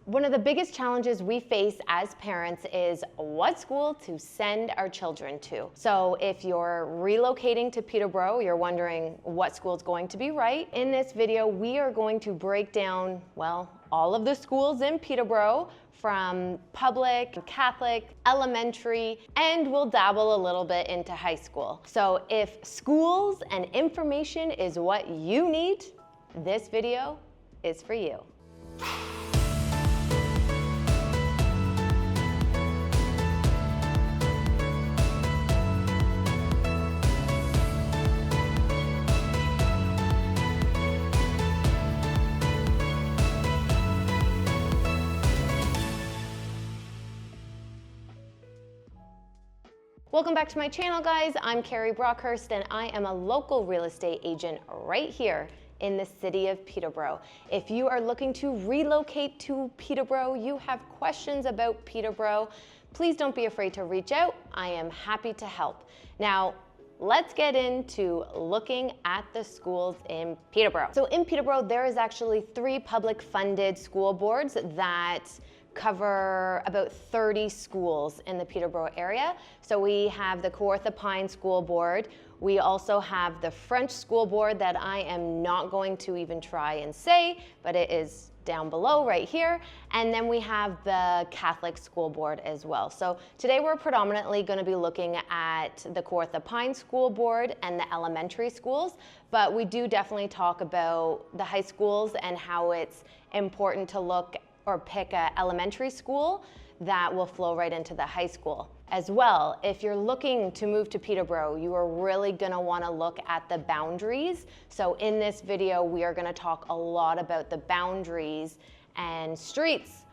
One of the biggest challenges we face as parents is what school to send our children to. So if you're relocating to Peterborough, you're wondering what school is going to be right. In this video, we are going to break down, well, all of the schools in Peterborough, from public, Catholic, elementary, and we'll dabble a little bit into high school. So if schools and information is what you need, this video is for you. Welcome back to my channel, guys. I'm Carrie Brockhurst and I am a local real estate agent right here in the city of Peterborough. If you are looking to relocate to Peterborough, you have questions about Peterborough, please don't be afraid to reach out. I am happy to help. Now, let's get into looking at the schools in Peterborough. So in Peterborough, there is actually 3 public funded school boards that cover about 30 schools in the Peterborough area. So we have the Kawartha Pine School Board. We also have the French School Board that I am not going to even try and say, but it is down below right here. And then we have the Catholic School Board as well. So today we're predominantly going to be looking at the Kawartha Pine School Board and the elementary schools, but we do definitely talk about the high schools and how it's important to look or pick an elementary school that will flow right into the high school. As well, if you're looking to move to Peterborough, you are really gonna wanna look at the boundaries. So in this video, we are gonna talk a lot about the boundaries and streets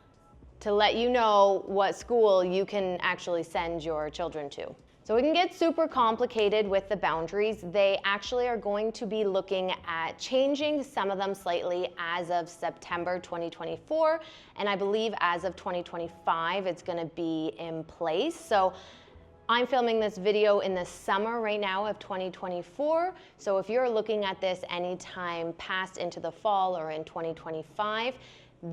to let you know what school you can actually send your children to. So we can get super complicated with the boundaries. They actually are going to be looking at changing some of them slightly as of September 2024. And I believe as of 2025, it's gonna be in place. So I'm filming this video in the summer right now of 2024. So if you're looking at this anytime past into the fall or in 2025,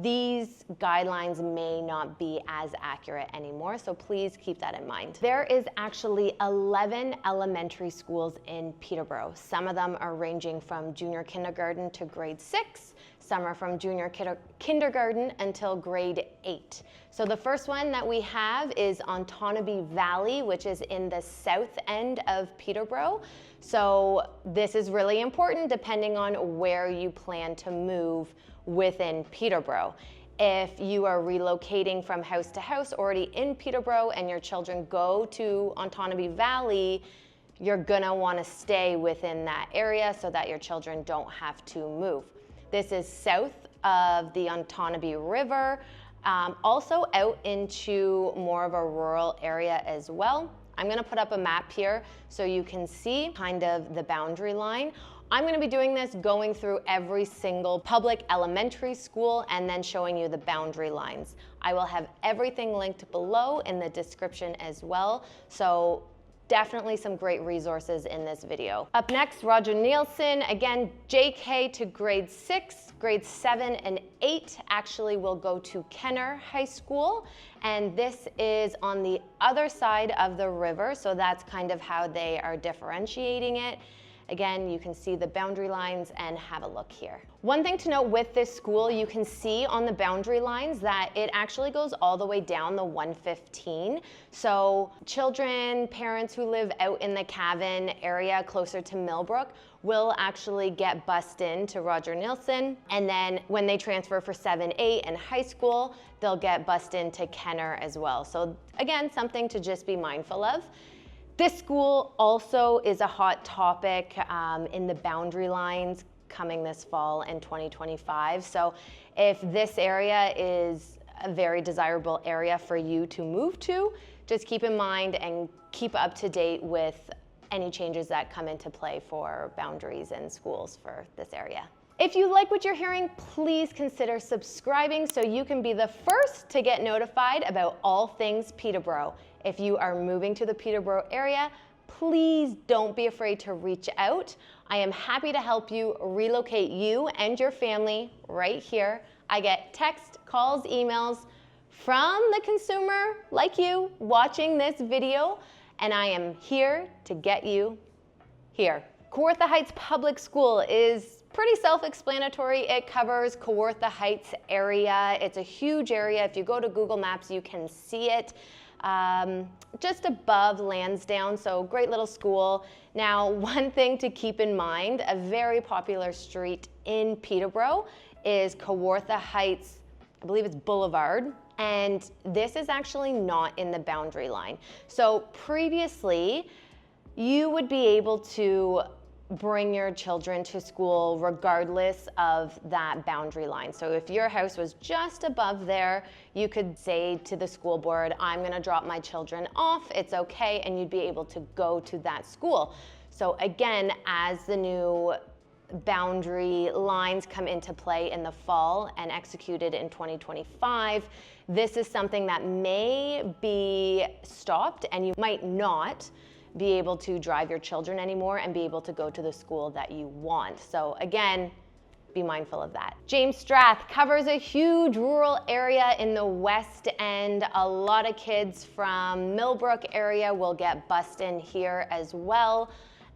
these guidelines may not be as accurate anymore, so please keep that in mind. There is actually 11 elementary schools in Peterborough. Some of them are ranging from junior kindergarten to grade 6. Some are from junior kindergarten until grade 8. So the first one that we have is Ontonabe Valley, which is in the south end of Peterborough. So this is really important depending on where you plan to move within Peterborough. If you are relocating from house to house already in Peterborough and your children go to Ontonabe Valley, you're gonna wanna stay within that area so that your children don't have to move. This is south of the Ontonabe River, also out into more of a rural area as well. I'm gonna put up a map here so you can see kind of the boundary line. I'm gonna be doing this going through every single public elementary school and then showing you the boundary lines. I will have everything linked below in the description as well. So definitely some great resources in this video. Up next, Roger Nielsen. Again, JK to grade 6, grade 7 and 8 actually will go to Kenner High School. And this is on the other side of the river. So that's kind of how they are differentiating it. Again, you can see the boundary lines and have a look here. One thing to note with this school, you can see on the boundary lines that it actually goes all the way down the 115. So children, parents who live out in the Cavan area closer to Millbrook will actually get bused in to Roger Nielsen. And then when they transfer for 7, 8 and high school, they'll get bused into Kenner as well. So again, something to just be mindful of. This school also is a hot topic in the boundary lines coming this fall in 2025. So if this area is a very desirable area for you to move to, just keep in mind and keep up to date with any changes that come into play for boundaries and schools for this area. If you like what you're hearing, please consider subscribing so you can be the first to get notified about all things Peterborough. If you are moving to the Peterborough area, please don't be afraid to reach out. I am happy to help you relocate you and your family right here. I get text, calls, emails from the consumer like you watching this video, and I am here to get you here. Kawartha Heights Public School is pretty self-explanatory. It covers Kawartha Heights area. It's a huge area. If you go to Google Maps, you can see it. Just above Lansdowne, so great little school. Now, one thing to keep in mind, a very popular street in Peterborough is Kawartha Heights, I believe it's Boulevard, and this is actually not in the boundary line. So previously, you would be able to bring your children to school regardless of that boundary line. So if your house was just above there, you could say to the school board, I'm gonna drop my children off, it's okay, and you'd be able to go to that school. So again, as the new boundary lines come into play in the fall and executed in 2025, this is something that may be stopped, and you might not be able to drive your children anymore and be able to go to the school that you want. So again, be mindful of that. James Strath covers a huge rural area in the West End. A lot of kids from Millbrook area will get bused in here as well.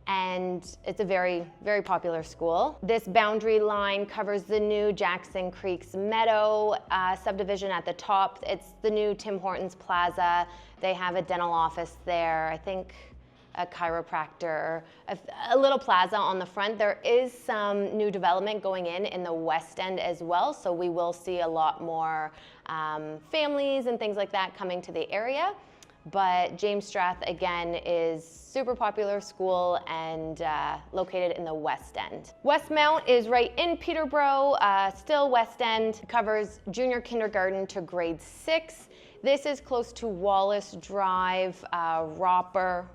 And it's a very, very popular school. This boundary line covers the new Jackson Creeks Meadow subdivision at the top. It's the new Tim Hortons Plaza. They have a dental office there. I think a chiropractor, a little plaza on the front. There is some new development going in the West End as well, so we will see a lot more families and things like that coming to the area. But James Strath, again, is super popular school and located in the West End. Westmount is right in Peterborough, still West End, covers junior kindergarten to grade 6. This is close to Wallace Drive, Roper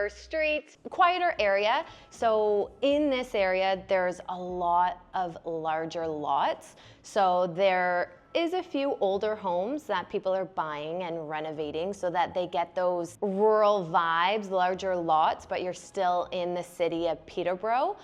Street, quieter area. So in this area, there's a lot of larger lots. So there is a few older homes that people are buying and renovating so that they get those rural vibes, larger lots, but you're still in the city of Peterborough,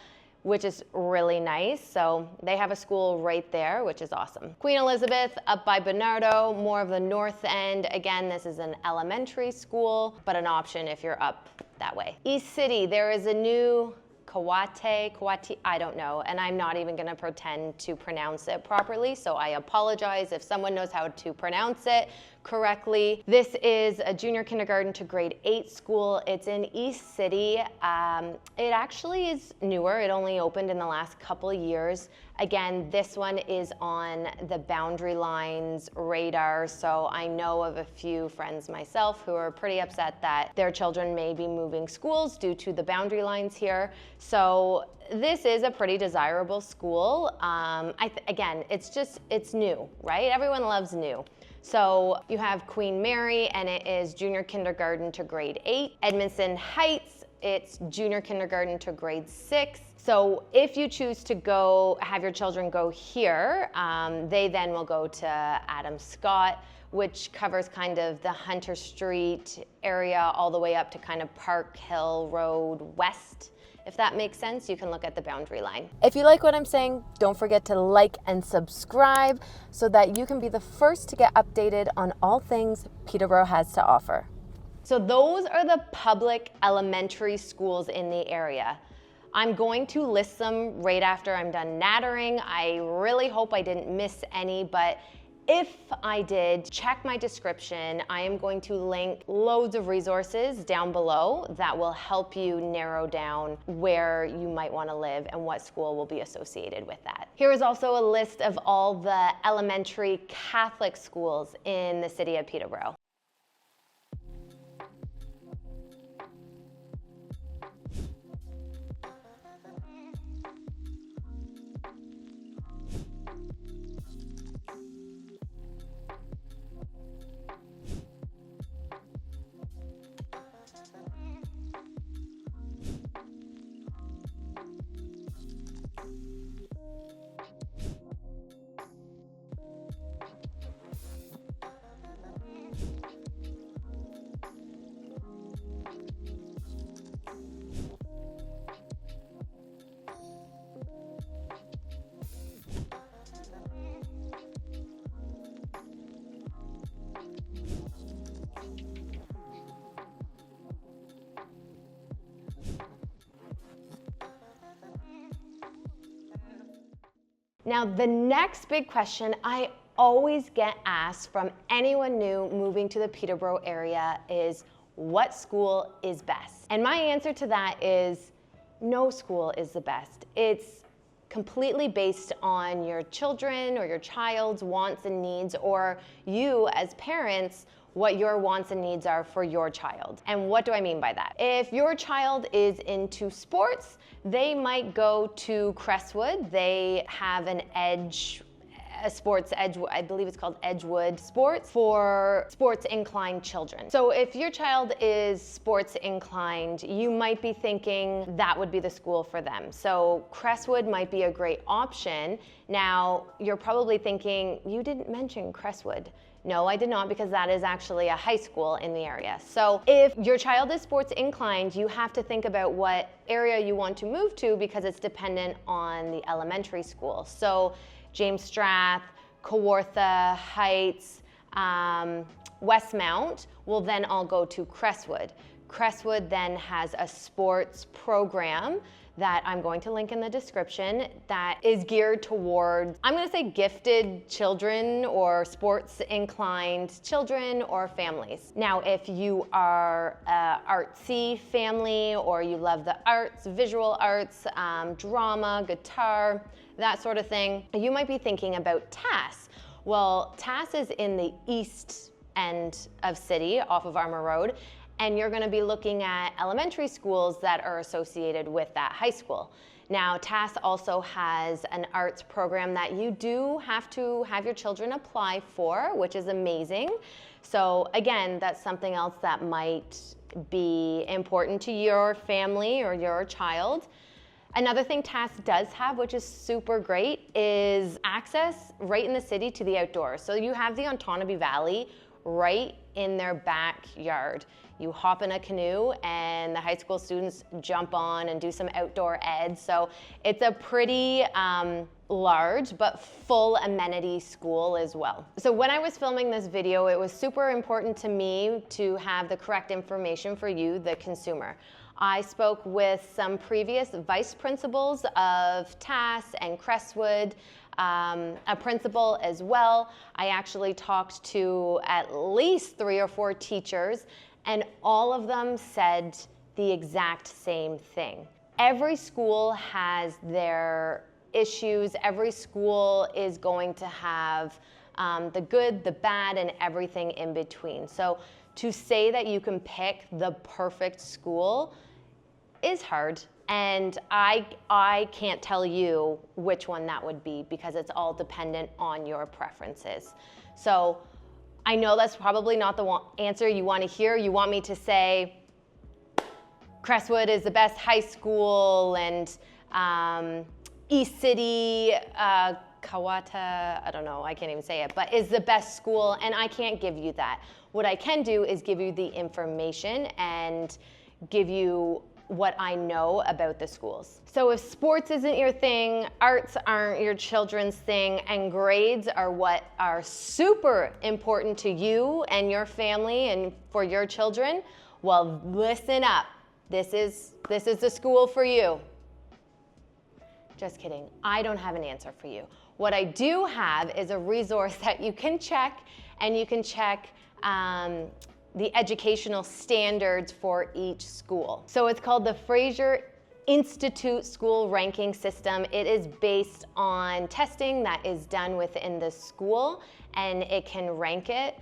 which is really nice. So they have a school right there, which is awesome. Queen Elizabeth up by Bernardo, more of the north end. Again, this is an elementary school, but an option if you're up that way. East City, there is a new Kawartha, I don't know, and I'm not even gonna pretend to pronounce it properly, so I apologize if someone knows how to pronounce it correctly. This is a junior kindergarten to grade 8 school. It's in East City. It actually is newer. It only opened in the last couple of years. Again, this one is on the boundary lines radar, so I know of a few friends myself who are pretty upset that their children may be moving schools due to the boundary lines here. So this is a pretty desirable school. Again, it's new, right? Everyone loves new. So you have Queen Mary, and it is junior kindergarten to grade 8. Edmondson Heights, it's junior kindergarten to grade 6. So if you choose to go, have your children go here, they then will go to Adam Scott, which covers kind of the Hunter Street area all the way up to kind of Park Hill Road West. If that makes sense, you can look at the boundary line. If you like what I'm saying, don't forget to like and subscribe so that you can be the first to get updated on all things Peterborough has to offer. So those are the public elementary schools in the area. I'm going to list them right after I'm done nattering. I really hope I didn't miss any, but if I did, check my description. I am going to link loads of resources down below that will help you narrow down where you might want to live and what school will be associated with that. Here is also a list of all the elementary Catholic schools in the city of Peterborough. Now, the next big question I always get asked from anyone new moving to the Peterborough area is, what school is best? And my answer to that is, no school is the best. It's completely based on your children or your child's wants and needs, or you as parents, what your wants and needs are for your child. And what do I mean by that? If your child is into sports, they might go to Crestwood. They have a sports edge, I believe it's called Edgewood Sports, for sports inclined children. So if your child is sports inclined, you might be thinking that would be the school for them. So Crestwood might be a great option. Now, you're probably thinking, you didn't mention Crestwood. No, I did not, because that is actually a high school in the area. So if your child is sports inclined, you have to think about what area you want to move to, because it's dependent on the elementary school. So James Strath, Kawartha Heights, Westmount will then all go to Crestwood. Crestwood then has a sports program that I'm going to link in the description that is geared towards, I'm gonna say, gifted children or sports inclined children or families. Now, if you are an artsy family, or you love the arts, visual arts, drama, guitar, that sort of thing, you might be thinking about TAS. Well, TAS is in the east end of City, off of Armour Road, and you're gonna be looking at elementary schools that are associated with that high school. Now, TAS also has an arts program that you do have to have your children apply for, which is amazing. So again, that's something else that might be important to your family or your child. Another thing TAS does have, which is super great, is access right in the city to the outdoors. So you have the Ontonabe Valley right in their backyard. You hop in a canoe and the high school students jump on and do some outdoor ed. So it's a pretty large but full amenity school as well. So when I was filming this video, it was super important to me to have the correct information for you, the consumer. I spoke with some previous vice principals of TAS and Crestwood, a principal as well. I actually talked to at least 3 or 4 teachers, and all of them said the exact same thing. Every school has their issues. Every school is going to have the good, the bad, and everything in between. So to say that you can pick the perfect school is hard, and I can't tell you which one that would be, because it's all dependent on your preferences. So I know that's probably not the answer you want to hear. You want me to say Crestwood is the best high school, and East City, Kawartha, I don't know, I can't even say it, but is the best school, and I can't give you that. What I can do is give you the information and give you what I know about the schools. So if sports isn't your thing, arts aren't your children's thing, and grades are what are super important to you and your family and for your children, well, listen up. This is the school for you. Just kidding. I don't have an answer for you. What I do have is a resource that you can check, and you can check the educational standards for each school. So it's called the Fraser Institute School Ranking System. It is based on testing that is done within the school, and it can rank it.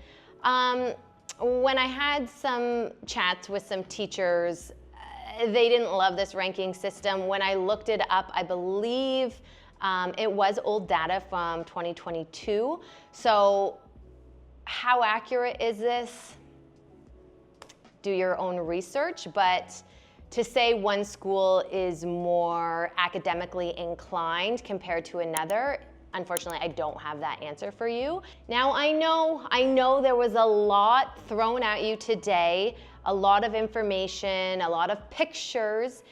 When I had some chats with some teachers, they didn't love this ranking system. When I looked it up, I believe it was old data from 2022. So how accurate is this? Do your own research, but to say one school is more academically inclined compared to another, unfortunately, I don't have that answer for you. Now, I know there was a lot thrown at you today, a lot of information, a lot of pictures.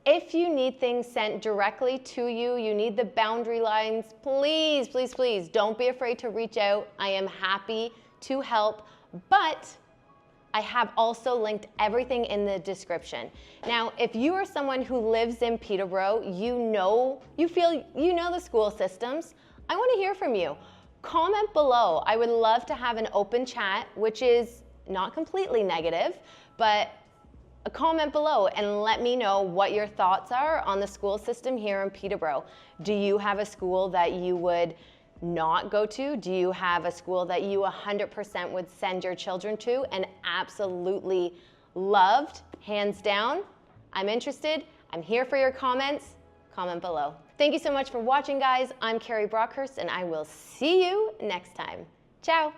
If you need things sent directly to you, you need the boundary lines, please, please, please don't be afraid to reach out. I am happy to help, but I have also linked everything in the description. Now, if you are someone who lives in Peterborough, you know the school systems, I want to hear from you. Comment below. I would love to have an open chat, which is not completely negative, but a comment below and let me know what your thoughts are on the school system here in Peterborough. Do you have a school that you would not go to? Do you have a school that you 100% would send your children to and absolutely loved, hands down? I'm interested. I'm here for your comments. Comment below. Thank you so much for watching, guys. I'm Carrie Brockhurst, and I will see you next time. Ciao.